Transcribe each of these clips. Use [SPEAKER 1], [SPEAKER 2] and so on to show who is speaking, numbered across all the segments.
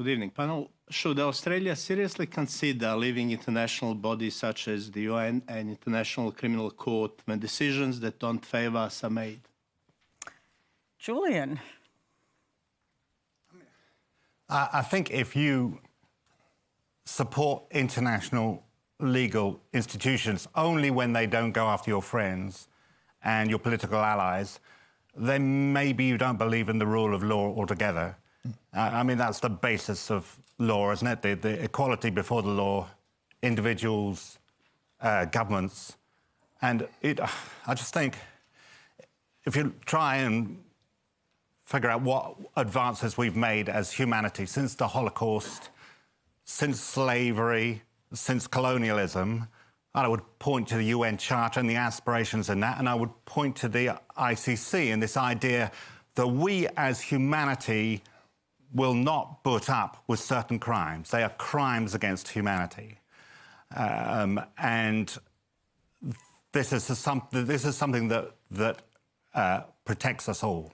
[SPEAKER 1] Good evening, panel. Should Australia seriously consider leaving international bodies such as the UN and International Criminal Court when decisions that don't favour us are made?
[SPEAKER 2] Julian?
[SPEAKER 3] I think if you support international legal institutions only when they don't go after your friends and your political allies, then maybe you don't believe in the rule of law altogether. I mean, that's the basis of law, isn't it? The equality before the law, individuals, governments. And I just think if you try and figure out what advances we've made as humanity since the Holocaust, since slavery, since colonialism, I would point to the UN Charter and the aspirations in that, and I would point to the ICC and this idea that we as humanity will not put up with certain crimes. They are crimes against humanity. And this is something that protects us all.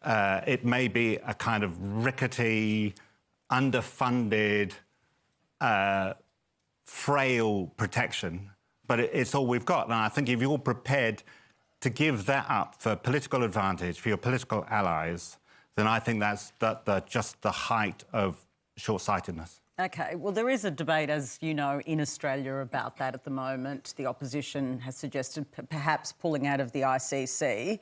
[SPEAKER 3] It may be a kind of rickety, underfunded, frail protection, but it's all we've got. And I think if you're prepared to give that up for political advantage, for your political allies, then I think that's just the height of short-sightedness.
[SPEAKER 2] OK, well, there is a debate, as you know, in Australia about that at the moment. The opposition has suggested perhaps pulling out of the ICC.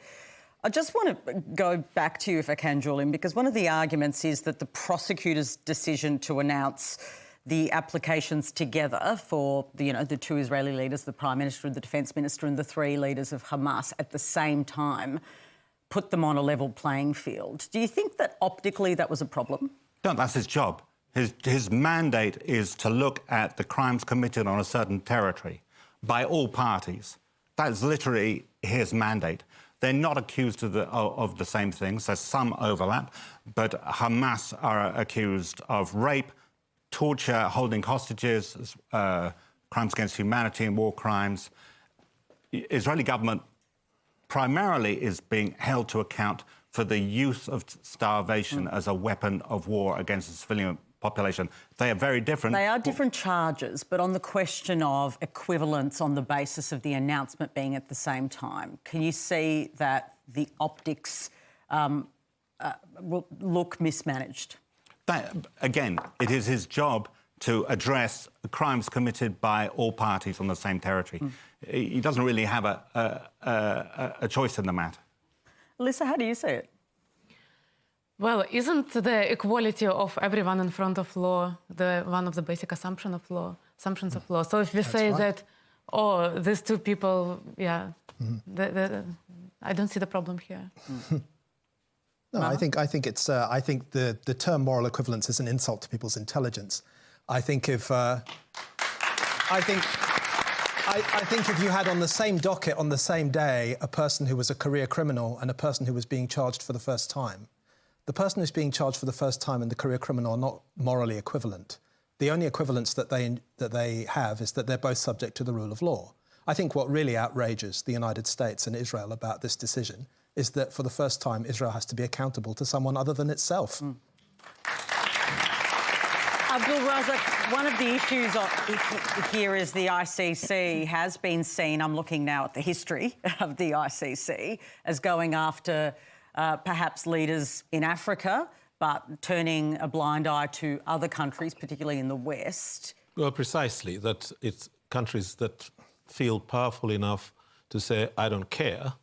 [SPEAKER 2] I just want to go back to you, if I can, Julian, because one of the arguments is that the prosecutor's decision to announce the applications together for the two Israeli leaders, the Prime Minister, the Defence Minister and the three leaders of Hamas at the same time, put them on a level playing field. Do you think that optically that was a problem? No,
[SPEAKER 3] that's his job. His mandate is to look at the crimes committed on a certain territory by all parties. That is literally his mandate. They're not accused of the same things. There's some overlap, but Hamas are accused of rape, torture, holding hostages, crimes against humanity and war crimes. The Israeli government primarily is being held to account for the use of starvation as a weapon of war against the civilian population. They are very different.
[SPEAKER 2] They are different charges, but on the question of equivalence on the basis of the announcement being at the same time, can you see that the optics will look mismanaged?
[SPEAKER 3] Again, it is his job to address crimes committed by all parties on the same territory. He doesn't really have a choice in the matter.
[SPEAKER 2] Alisa, how do you see it?
[SPEAKER 4] Well, isn't the equality of everyone in front of law one of the basic assumptions of law? So if we say that, oh, these two people, yeah, I don't see the problem here.
[SPEAKER 5] No, I think the term moral equivalence is an insult to people's intelligence. I think if you had on the same docket on the same day a person who was a career criminal and a person who was being charged for the first time, the person who's being charged for the first time and the career criminal are not morally equivalent. The only equivalence that they have is that they're both subject to the rule of law. I think what really outrages the United States and Israel about this decision is that for the first time Israel has to be accountable to someone other than itself.
[SPEAKER 2] Abdulrazak, one of the issues here is the ICC has been seen, I'm looking now at the history of the ICC, as going after perhaps leaders in Africa, but turning a blind eye to other countries, particularly in the West.
[SPEAKER 6] Well, precisely, that it's countries that feel powerful enough to say, I don't care,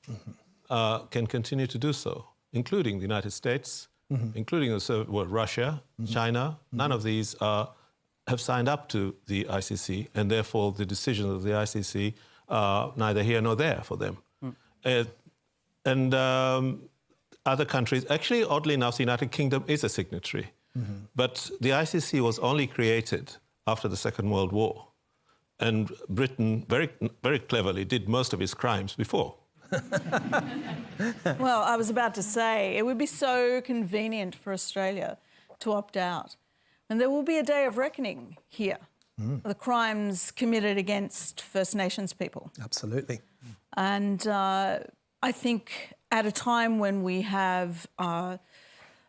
[SPEAKER 6] can continue to do so, including the United States, including Russia, China. None of these have signed up to the ICC, and therefore the decisions of the ICC are neither here nor there for them. Other countries, actually, oddly enough, the United Kingdom is a signatory, but the ICC was only created after the Second World War, and Britain very, very cleverly did most of its crimes before.
[SPEAKER 7] Well, I was about to say, it would be so convenient for Australia to opt out. And there will be a day of reckoning here, the crimes committed against First Nations people.
[SPEAKER 5] Absolutely.
[SPEAKER 7] And I think at a time when we have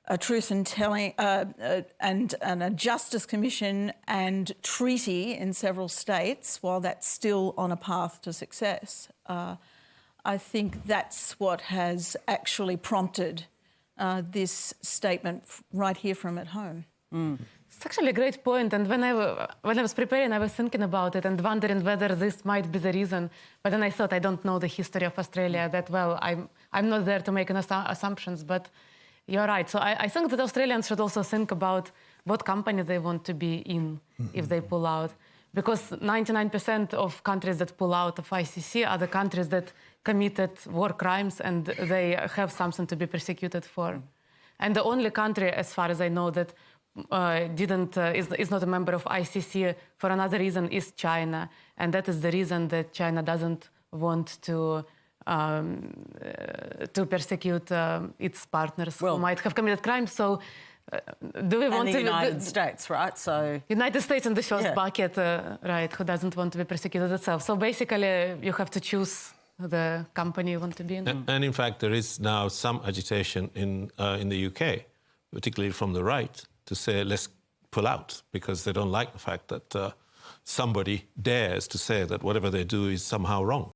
[SPEAKER 7] a truth and telling and a justice commission and treaty in several states, while that's still on a path to success. I think that's what has actually prompted this statement right here from at home.
[SPEAKER 4] It's actually a great point. And when I was preparing, I was thinking about it and wondering whether this might be the reason. But then I thought, I don't know the history of Australia that well. I'm not there to make any assumptions, but you're right. So I think that Australians should also think about what company they want to be in if they pull out. Because 99% of countries that pull out of ICC are the countries that committed war crimes and they have something to be persecuted for. And the only country, as far as I know, that is not a member of ICC for another reason is China. And that is the reason that China doesn't want to persecute its partners who might have committed crimes. So do we want
[SPEAKER 2] the
[SPEAKER 4] to...
[SPEAKER 2] United States, right? So
[SPEAKER 4] United States in the first bucket, right, who doesn't want to be persecuted itself. So basically, you have to choose the company you want to be in.
[SPEAKER 6] And in fact, there is now some agitation in the UK, particularly from the right, to say, let's pull out, because they don't like the fact that somebody dares to say that whatever they do is somehow wrong.